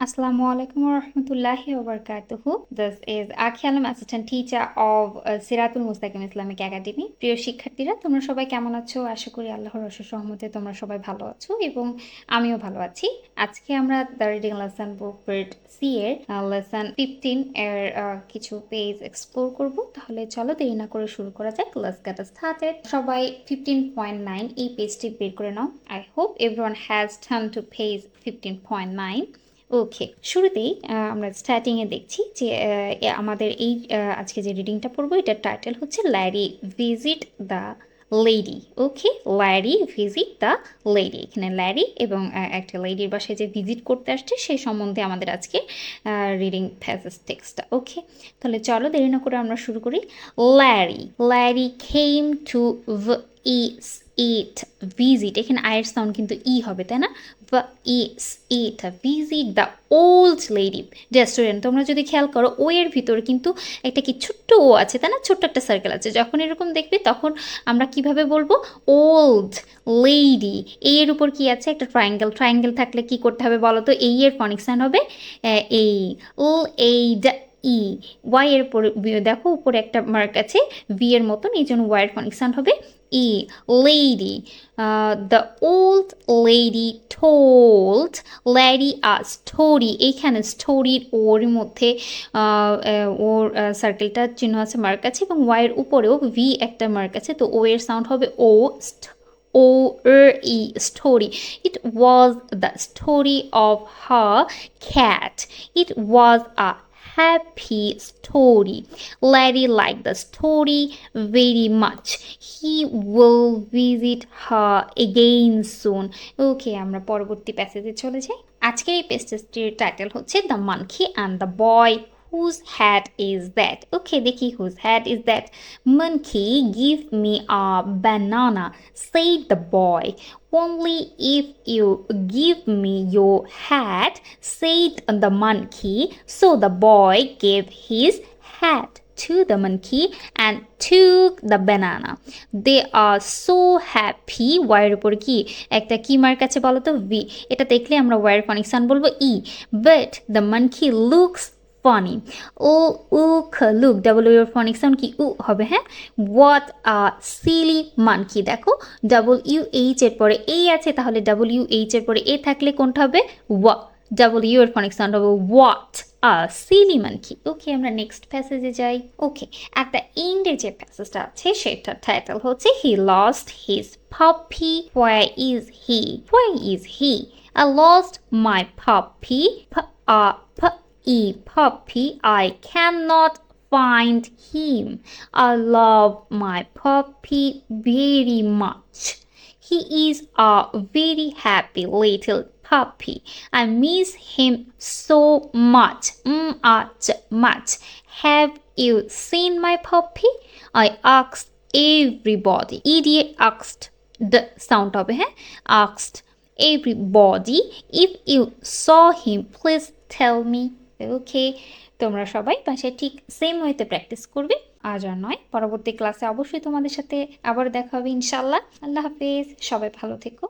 Assalamu alaikum wa rahmatullahi wa barakatuhu. This is Akhi Alam, assistant teacher of সিরাতুল মুস্তাকিম Islamic academy. প্রিয় শিক্ষার্থীরা, তোমরা সবাই কেমন আছো? আশা করি আল্লাহর অশেষ রহমতে তোমরা সবাই ভালো আছো এবং আমিও ভালো আছি। আজকে আমরা the reading lesson book grade C এর লেসন 15 এর কিছু পেজ এক্সপ্লোর করব। তাহলে চলো দেরি না করে শুরু করা যাক। Let's get started. সবাই 15.9 এই পেজটি বের করে নাও। I hope everyone has turn to page 15.9। Okay, শুরুতেই আমরা স্টার্টিংয়ে দেখছি যে আমাদের এই আজকে যে রিডিংটা পড়বো এটার টাইটেল হচ্ছে Larry visit the lady. Okay, Larry visit the lady. এখানে ল্যারি এবং একটা লেডির বাসায় যে ভিজিট করতে আসছে সেই সম্বন্ধে আমাদের আজকে রিডিং প্যাসেজ টেক্সটটা। ওকে, তাহলে চলো দেরি না করে আমরা শুরু করি। Larry came to eat visit, এখানে আয়ের সাউন্ড কিন্তু ই হবে, তাই না? Eat visit the old lady restaurant. তোমরা যদি খেয়াল করো ও এর ভিতরে কিন্তু একটা কি ছোট্ট ও আছে, তাই না? ছোট্ট একটা সার্কেল আছে। যখন এরকম দেখবে তখন আমরা কিভাবে বলবো? Old lady. এর উপর কি আছে? একটা ট্রায়াঙ্গেল থাকলে কি করতে হবে বলো তো? এই এর ফনিক সাউন্ড হবে এই ও এই ই। ওয়াই এর উপরে দেখো উপরে একটা মার্ক আছে ভি এর মতন, এই জন্য ওয়াই এর ফনিক সাউন্ড হবে ই। Lady, the old lady told Larry a story. এইখানে স্টোরির ওর মধ্যে ওর সার্কেলটা চিহ্ন আছে, মার্ক আছে, এবং ওয়াইয়ের উপরেও ভি একটা মার্ক আছে, তো ও এর সাউন্ড হবে ও story. It was the story of her cat. It was a happy story. Larry liked the story very much. He will visit her again soon. ওকে, আমরা পরবর্তী প্যাসেজে চলে যাই। আজকের এই প্যাসেজটির টাইটেল হচ্ছে the monkey and the boy whose hat is that? Okay, দেখি whose hat is that? Monkey, give me a banana, said the boy. Only if you give me your hat, said the monkey. So the boy gave his hat to the monkey and took the banana. They are so happy. ওয়াইয়ের উপর কি একটা কি mark আছে বলো তো? V. এটা দেখলে আমরা ওয়াইয়ের ফনিক সাউন্ড বলবো ই। But the monkey looks funny. Look, W এর ফনিক সাউন্ড কি উ হবে, হ্যাঁ? What a silly monkey. দেখো ডাব্লিউ এইচ এর পরে এ আছে, তাহলে ডাব্লিউ এইচ এর পরে এ থাকলে কোনটা হবে? ওয়া। ডাব্লিউ এর ফনিক সাউন্ড হবে what a silly monkey. ওকে, আমরা নেক্সট প্যাসেজে যাই। ওকে, at the end এ যে প্যাসেজটা আছে সেটার টাইটেল হচ্ছে he lost his puppy. Where is he? I lost my puppy. Puppy, I cannot find him. I love my puppy very much. He is a very happy little puppy. I miss him so much. Much. Have you seen my puppy? I asked everybody. Idiot asked the sound of him. Asked everybody. If you saw him, please tell me. ওকে, তোমরা সবাই বাসায় ঠিক same ওয়েতে practice করবে। আজ আর নয়, পরবর্তী ক্লাসে অবশ্যই তোমাদের সাথে আবার দেখা হবে ইনশাল্লাহ। আল্লাহ হাফেজ, সবাই ভালো থেকো।